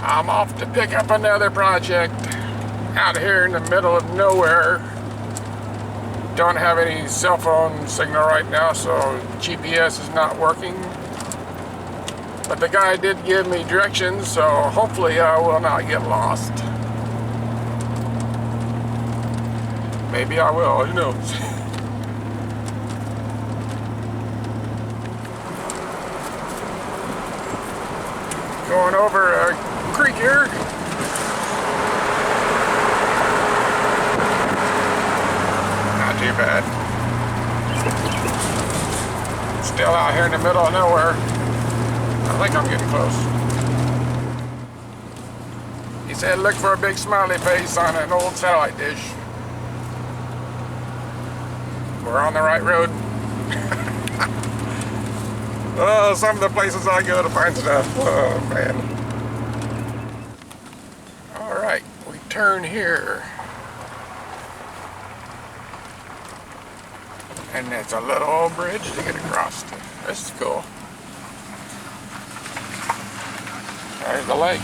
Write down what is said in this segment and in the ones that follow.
I'm off to pick up another project out here in the middle of nowhere. Don't have any cell phone signal right now, so GPS is not working. But the guy did give me directions, so hopefully I will not get lost. Maybe I will, who knows? Going over a creek here. Not too bad. Still out here in the middle of nowhere. I think I'm getting close. He said look for a big smiley face on an old satellite dish. We're on the right road. Oh, some of the places I go to find stuff. Oh, man. Alright, we turn here. And it's a little old bridge to get across. This is cool. There's the lake.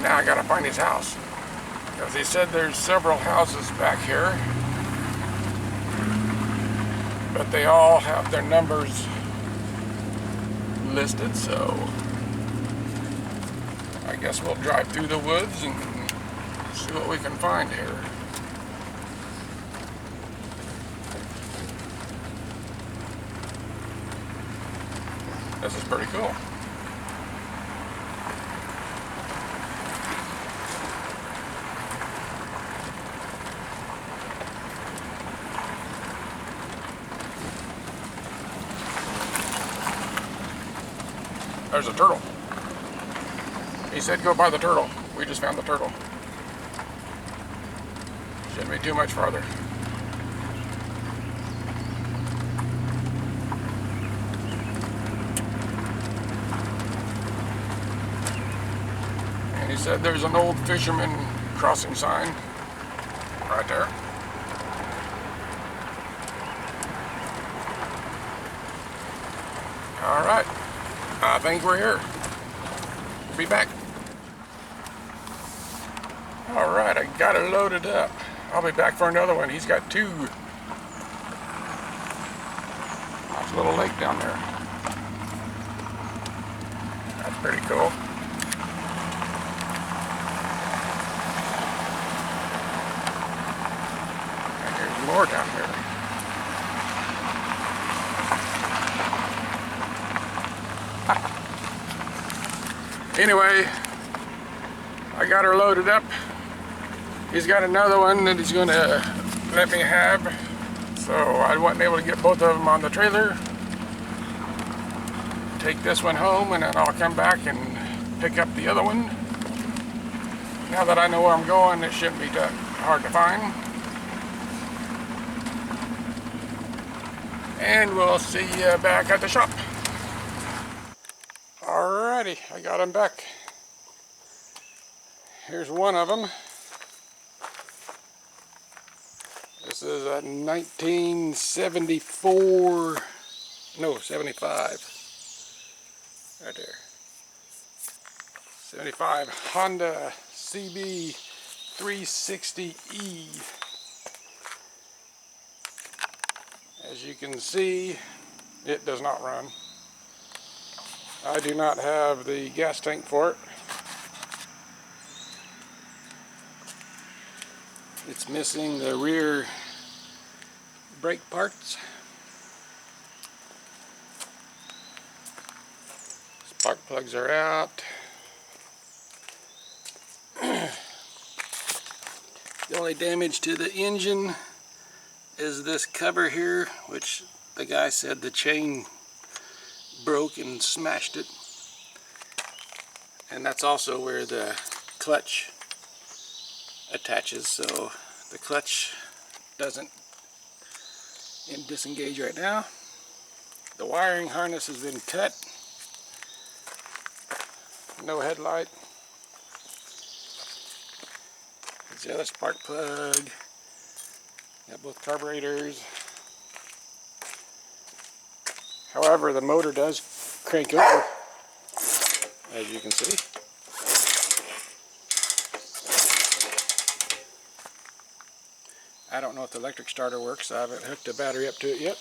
Now I gotta find his house. Because he said there's several houses back here. But they all have their numbers listed, so I guess we'll drive through the woods and see what we can find here. This is pretty cool. There's a turtle. He said go by the turtle. We just found the turtle. Shouldn't be too much farther. And he said there's an old fisherman crossing sign right there. All right. I think we're here. We'll be back. Alright, I got it loaded up. I'll be back for another one. He's got two. Nice little lake down there. That's pretty cool. And there's more down here. Anyway, I got her loaded up. He's got another one that he's going to let me have. So I wasn't able to get both of them on the trailer. Take this one home and then I'll come back and pick up the other one. Now that I know where I'm going, it shouldn't be that hard to find. And we'll see you back at the shop. Alrighty, I got them back. Here's one of them. This is a 1974, no, 75. Right there. 75 Honda CB360E. As you can see, it does not run. I do not have the gas tank for it. It's missing the rear brake parts. Spark plugs are out. The only damage to the engine is this cover here, which the guy said the chain broke and smashed it. And that's also where the clutch attaches, so the clutch doesn't disengage right now. The wiring harness has been cut. No headlight. There's the other spark plug. Got both carburetors. However, the motor does crank over, as you can see. I don't know if the electric starter works. I haven't hooked a battery up to it yet.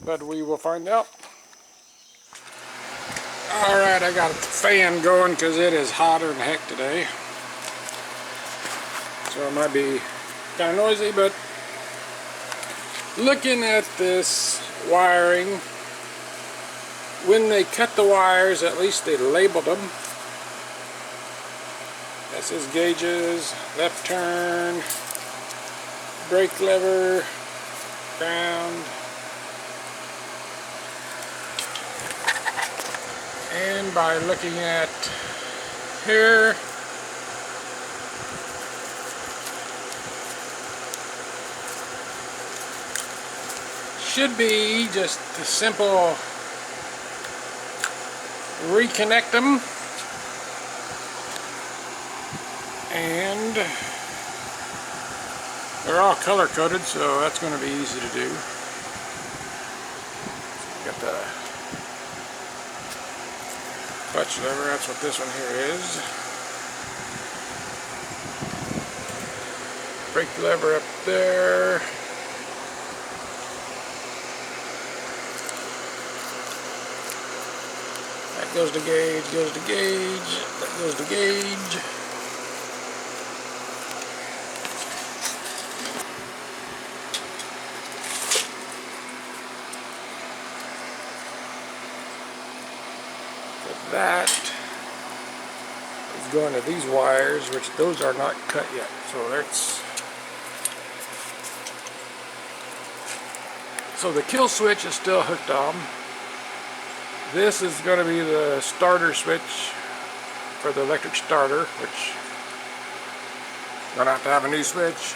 But we will find out. Alright, I got the fan going because it is hotter than heck today. So it might be kind of noisy, but looking at this wiring, when they cut the wires, at least they labeled them. That says gauges, left turn, brake lever, ground. And by looking at here, should be just a simple reconnect them, and they're all color coded, so that's going to be easy to do. Got the clutch lever, that's what this one here is. Brake lever up there. That goes to gauge, goes to gauge, that goes to gauge. That is going to these wires, which those are not cut yet. So the kill switch is still hooked on. This is going to be the starter switch for the electric starter, which I'm going to have a new switch.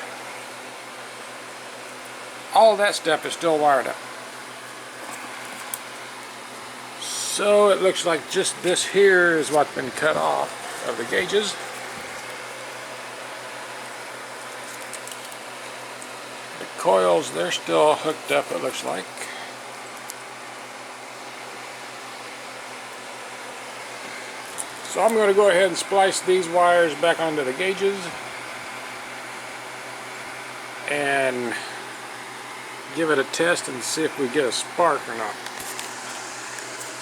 All that stuff is still wired up. So it looks like just this here is what's been cut off of the gauges. The coils, they're still hooked up, it looks like. So I'm going to go ahead and splice these wires back onto the gauges and give it a test and see if we get a spark or not.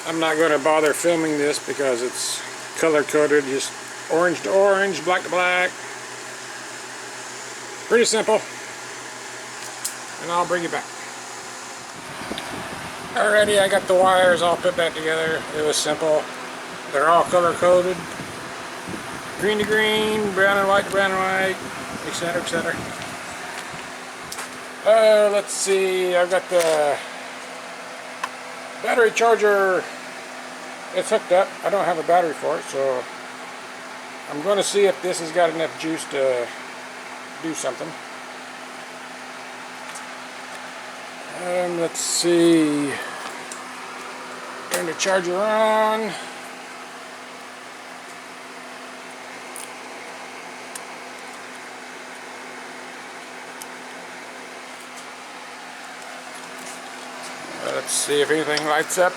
I'm not going to bother filming this because it's color coded, just orange to orange, black to black. Pretty simple. And I'll bring you back. Alrighty, I got the wires all put back together. It was simple. They're all color coded. Green to green, brown and white to brown and white, etc., etc. Let's see, I've got the battery charger. It's hooked up. I don't have a battery for it, so I'm going to see if this has got enough juice to do something. Let's see. Turn the charger on. Let's see if anything lights up.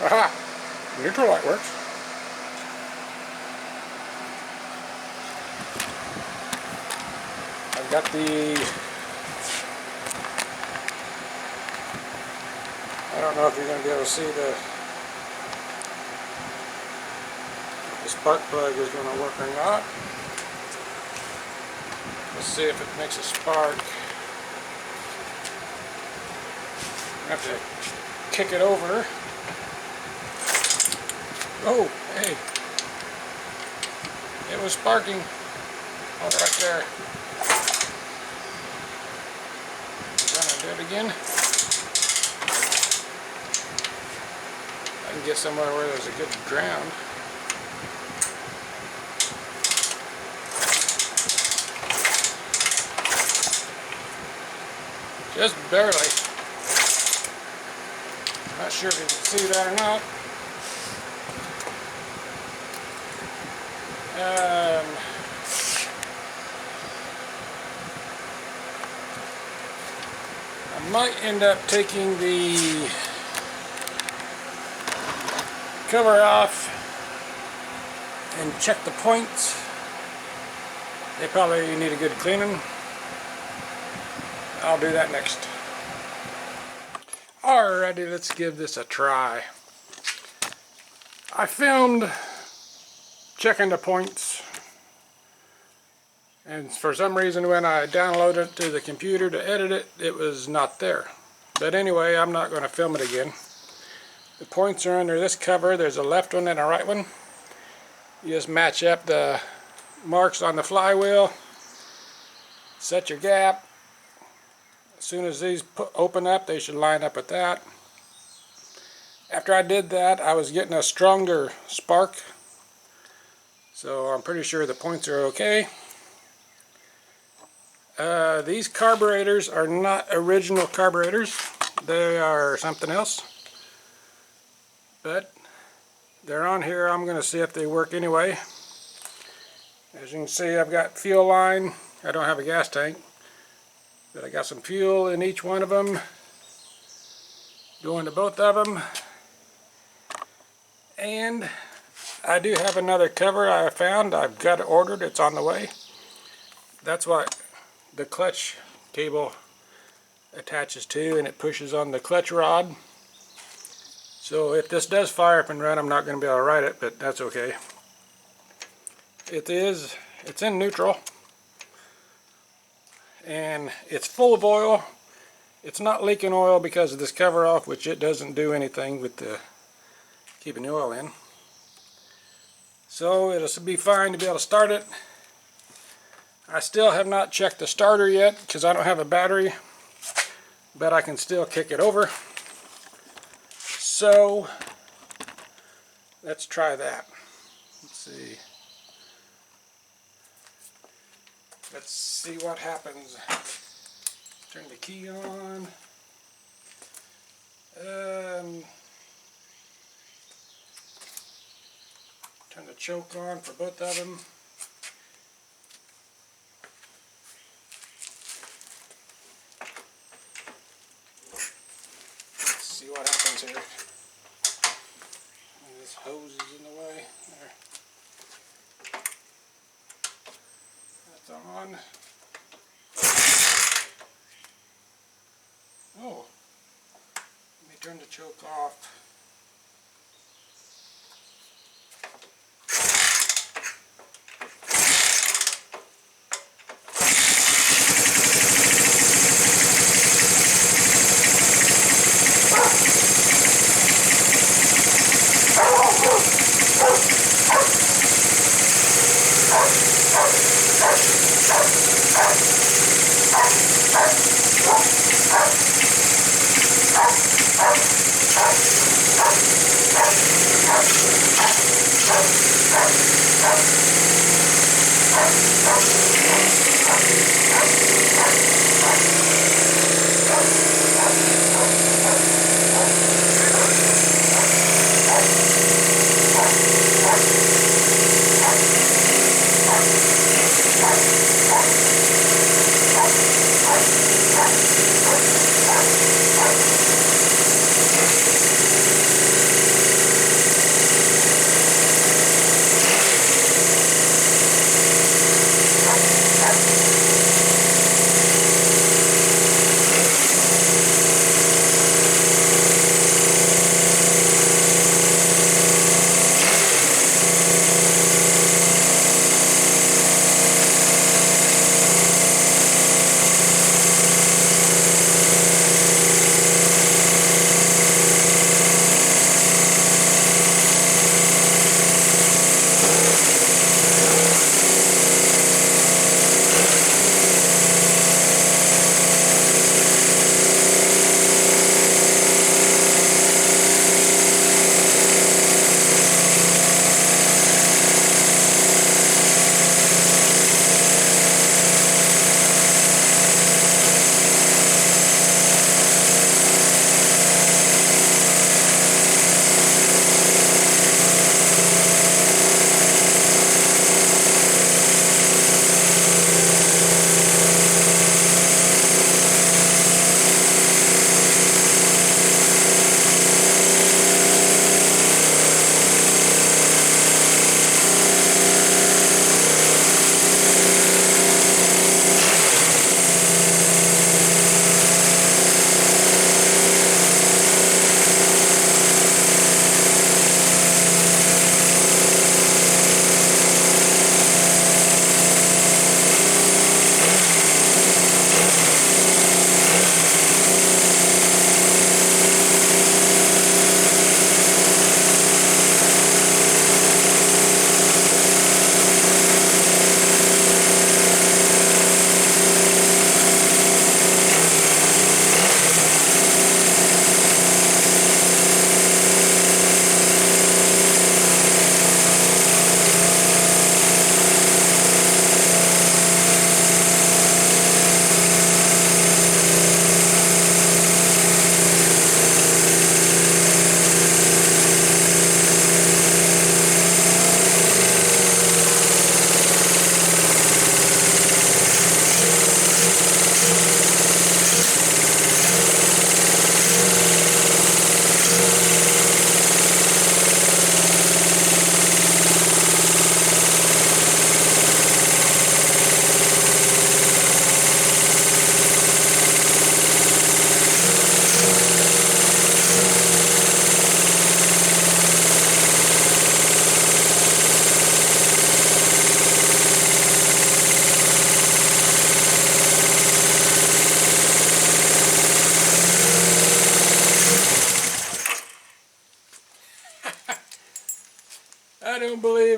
Aha! Neutral light works. I've got the... I don't know if you're going to be able to see the spark plug is going to work or not. Let's see if it makes a spark. I have to kick it over. Oh, hey. It was sparking. Oh, right there. Gonna do it again. I can get somewhere where there's a good ground. Just barely. Not sure if you can see that or not. I might end up taking the cover off and check the points. They probably need a good cleaning. I'll do that next. Alrighty, let's give this a try. I filmed checking the points, and for some reason when I downloaded it to the computer to edit it, it was not there. But anyway, I'm not going to film it again. The points are under this cover. There's a left one and a right one. You just match up the marks on the flywheel, set your gap. As soon as these open up, they should line up with that. After I did that, I was getting a stronger spark, so I'm pretty sure the points are okay. These carburetors are not original carburetors. They are something else, but they're on here. I'm going to see if they work anyway. As you can see, I've got fuel line. I don't have a gas tank, but I got some fuel in each one of them, going to both of them. And I do have another cover I found. I've got it ordered. It's on the way. That's what the clutch cable attaches to, and it pushes on the clutch rod. So if this does fire up and run, I'm not going to be able to ride it, but that's okay. It's in neutral, and it's full of oil. It's not leaking oil because of this cover off, which it doesn't do anything with the keeping the oil in. So it'll be fine to be able to start it. I still have not checked the starter yet because I don't have a battery, but I can still kick it over. So let's try that. Let's see. Let's see what happens. Turn the key on. Turn the choke on for both of them. Let's see what happens here. This hose is in the way. There. That's on. Oh, let me turn the choke off.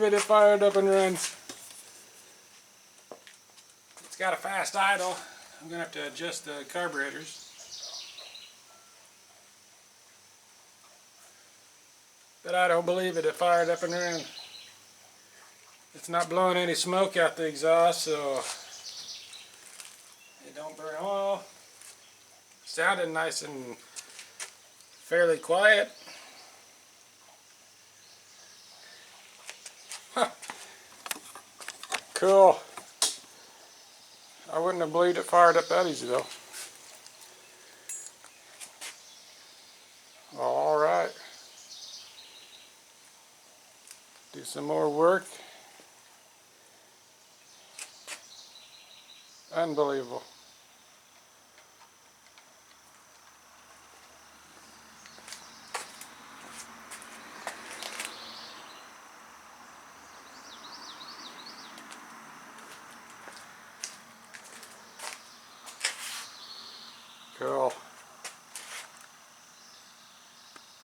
believe it, it fired up and runs. It's got a fast idle. I'm going to have to adjust the carburetors. But I don't believe it, it fired up and ran. It's not blowing any smoke out the exhaust, so it don't burn oil. Sounded nice and fairly quiet. Huh. Cool. I wouldn't have believed it fired up that easy though. Alright. Do some more work. Unbelievable. Cool.